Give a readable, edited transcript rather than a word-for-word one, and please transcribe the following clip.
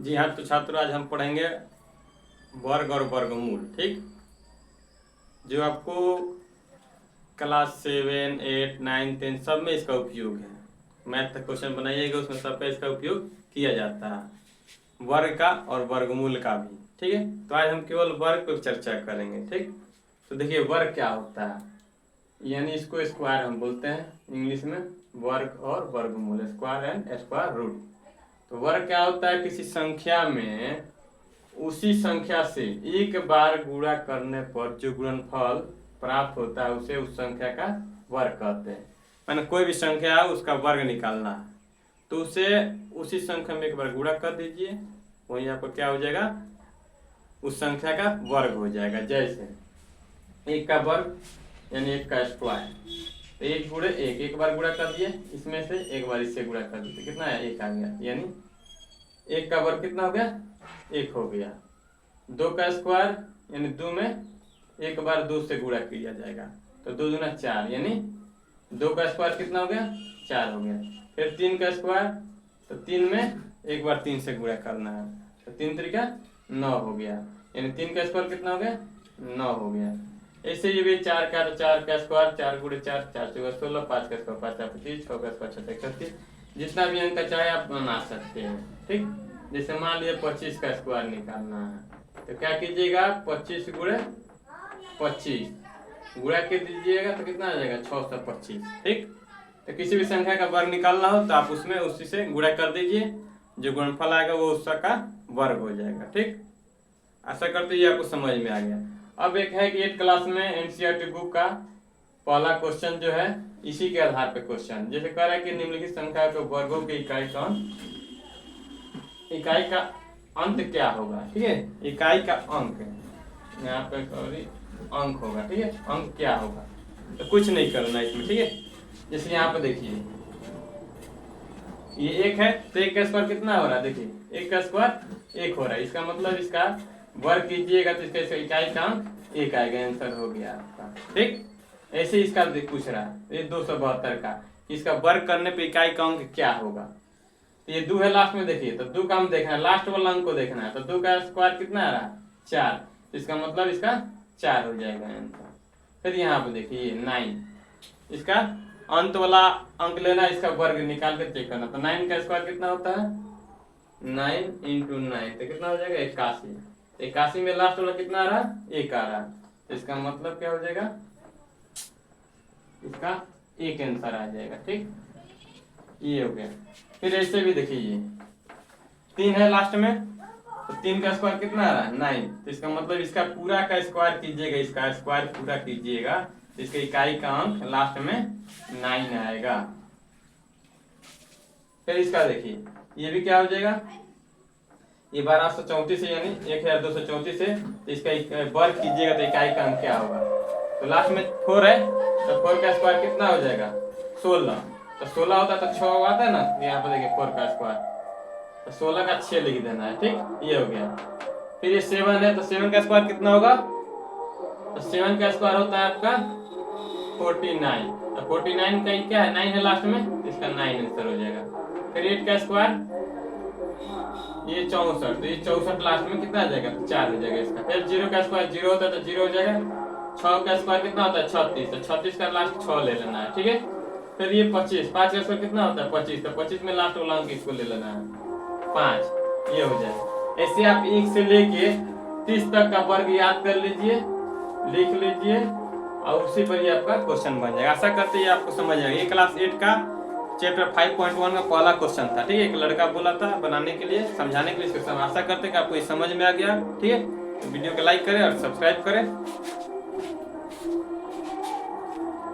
जी हाँ, तो छात्रों आज हम पढ़ेंगे वर्ग और वर्गमूल। ठीक, जो आपको क्लास 7, 8, 9, 10 सब में इसका उपयोग है। मैथ का क्वेश्चन बनाइएगा, उसमें सबका इसका उपयोग किया जाता है, वर्ग का और वर्गमूल का भी। ठीक है, तो आज हम केवल वर्ग पर चर्चा करेंगे। ठीक, तो देखिए वर्ग क्या होता है, यानी इसको स्क्वायर हम बोलते हैं इंग्लिश में, वर्ग और वर्गमूल, स्क्वायर एंड स्क्वायर रूट। तो वर्ग क्या होता है, किसी संख्या में उसी संख्या से एक बार गुणा करने पर जो गुणनफल प्राप्त होता है उसे उस संख्या का वर्ग कहते हैं। माने कोई भी संख्या है उसका वर्ग निकालना है, तो उसे उसी संख्या में एक बार गुणा कर दीजिए, वही आपको क्या हो जाएगा, उस संख्या का वर्ग हो जाएगा। जैसे एक का वर्ग यानी एक का स्क्वायर, तो एक गुणे एक, एक बार गुणा कर दिए, इसमें से एक बार इससे गुणा कर दिए, कितना है, एक आ गया, यानी एक का वर्ग कितना हो गया, एक हो गया। दो का स्क्वायर यानी दो में एक बार दो से गुणा किया जाएगा, तो दो दूना चार, यानी दो का स्क्वायर कितना हो गया, चार हो गया। फिर तीन का स्क्वायर, तो तीन में एक बार तीन से गुणा करना है, तो तीन तरीका 9 हो गया, यानी तीन का स्क्वायर कितना हो गया, 9 हो गया। ऐसे ये भी चार का, तो चार का स्क्वायर, चार गुणे चार, चार चौका 16, पाँच का स्क्वायर 5 × 25, 6 का स्क्वायर 6 × 31, जितना भी अंक चाहे आप बना सकते हैं। ठीक, जैसे मान लिया 25 का स्क्वायर निकालना है, तो क्या कीजिएगा, 25 गुणे 25 गुणा कर दीजिएगा, तो कितना आ जाएगा, 625। ठीक, तो किसी भी संख्या का वर्ग निकालना हो तो आप उसमें उसी से गुणा कर दीजिए, जो गुणनफल आएगा वो उसका वर्ग हो जाएगा। ठीक, आशा करते ये आपको समझ में आ गया। अब एक है कि 8 क्लास में एनसीईआरटी बुक का पहला क्वेश्चन जो है इसी के आधार पर क्वेश्चन, जैसे कह रहा है कि निम्नलिखित संख्या के वर्गों की इकाई का अंत क्या होगा। ठीक है, इकाई का अंक यहाँ पे अंक होगा। ठीक है, अंक क्या होगा, तो कुछ नहीं करना इसमें। ठीक है, जैसे यहाँ पे देखिए ये एक है, तो एक का स्क्वायर कितना हो रहा है, देखिए एक का स्क्वायर एक हो रहा है, इसका मतलब इसका वर्ग कीजिएगा तो इसका इकाई का अंक एक आएगा, आंसर हो गया आपका। ठीक, ऐसे इसका पूछ रहा है ये 272 का, इसका वर्ग करने पे इकाई का अंक क्या होगा। तो ये 2 है लास्ट में, देखिए तो 2 का हम देखना है, लास्ट वाला अंक को देखना है, तो 2 का स्क्वायर कितना आ रहा है, 4, तो इसका मतलब इसका 4 हो जाएगा आंसर। फिर यहाँ पे देखिए 9, इसका अंत वाला अंक लेना, इसका वर्ग निकाल कर चेक करना, तो 9 का स्क्वायर कितना होता है, 9 × 9, तो कितना हो जाएगा 81, 81 में लास्ट वाला कितना आ रहा है, 1 आ रहा है, तो इसका मतलब क्या हो जाएगा, इसका एक आंसर आ जाएगा। ठीक, ये हो गया। फिर ऐसे भी देखिए 3 है लास्ट में, तो 3 का स्क्वायर कितना आ रहा है, 9, तो इसका मतलब इसका पूरा का स्क्वायर कीजिएगा, इसका स्क्वायर पूरा कीजिएगा, तो इसका इकाई का अंक लास्ट में 9 आएगा। फिर इसका देखिए ये भी क्या हो जाएगा, ये 1234 है, यानी 1234 है, तो इसका वर्ग कीजिएगा तो इकाई का अंक क्या होगा, तो लास्ट में 4 है, तो 4 का स्क्वायर कितना हो जाएगा, 16, तो 16 होता है तो 6 आता है ना, यहाँ पर देखिए 4 का स्क्वायर, तो 16 का 6 लिख देना है। ठीक, ये हो गया। फिर ये 7 है, तो 7 का स्क्वायर कितना होगा, तो 7 का स्क्वायर होता है आपका 49, तो 49 का क्या है, 9 है लास्ट में, तो इसका 9 आंसर हो जाएगा। फिर 8 का स्क्वायर ये 64, तो ये 64 लास्ट में कितना आ जाएगा, तो 4 हो जाएगा इसका। फिर 0 का स्क्वायर 0 होता है तो 0 हो जाएगा। 6 का स्क्वायर कितना होता है, 36, तो 36 का लास्ट 6 ले लेना है। ठीक है, फिर ये 25, 5 का स्क्वायर कितना होता है, 25, तो 25 में लास्ट वाला अंक इसको ले लेना है, 5, ये हो जाएगा। ऐसे आप 1 से लेके 30 तक का वर्ग याद कर लीजिए, लिख लीजिए, और उसी पर ये आपका क्वेश्चन बन जाएगा। आशा करते हैं आपको समझ आएगा। ये क्लास 8 का चैप्टर 5.1 का पहला क्वेश्चन था। ठीक है, एक लड़का बोला था बनाने के लिए, समझाने के लिए। आशा करते हैं कि आपको ये समझ में आ गया। ठीक है, तो वीडियो को लाइक करें और सब्सक्राइब करें।